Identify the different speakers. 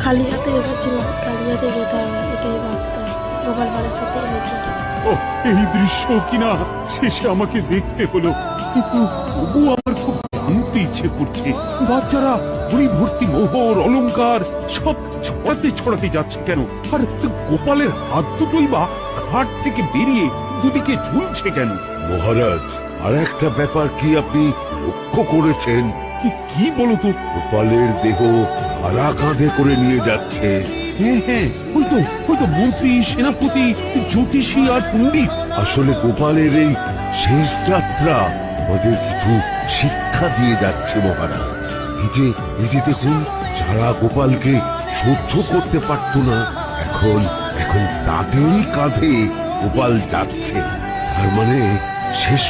Speaker 1: খালি হাতে এসেছিলাম, খালি হাতে যেতে হবে, এটাই রাস্তা। গোপাল ভাঁড়ের সাথে হয়েছে।
Speaker 2: ও, এই দৃশ্য কিনা শেষে আমাকে দেখতে হলো, কিন্তু তবু আমার খুব জানতে ইচ্ছে করছে বাচ্চারা ঘুড়ি ভর্তি মোহর অলংকার সব ছড়াতে ছড়াতে যাচ্ছে কেন, আর গোপালের হাত দুটোই বা ঘাট থেকে বেরিয়ে দুদিকে ঝুলছে কেন?
Speaker 3: মহারাজ, আর একটা ব্যাপার কি আপনি লক্ষ্য করেছেন?
Speaker 2: কি বলো তো?
Speaker 3: গোপালের দেহ হারা কাঁধে করে নিয়ে যাচ্ছে।
Speaker 2: হ্যাঁ হ্যাঁ, ওই তো মন্ত্রী, সেনাপতি, জ্যোতিষী আর পণ্ডিত।
Speaker 3: আসলে গোপালের এই শেষ যাত্রা আমাদের কিছু শিক্ষা দিয়ে যাচ্ছে মহারাজ। এই যে দেখুন, যারা গোপালকে সহ্য করতে পারত না, এখন এখন তাদেরই কাঁধে গোপাল যাচ্ছে। তার মানে শেষ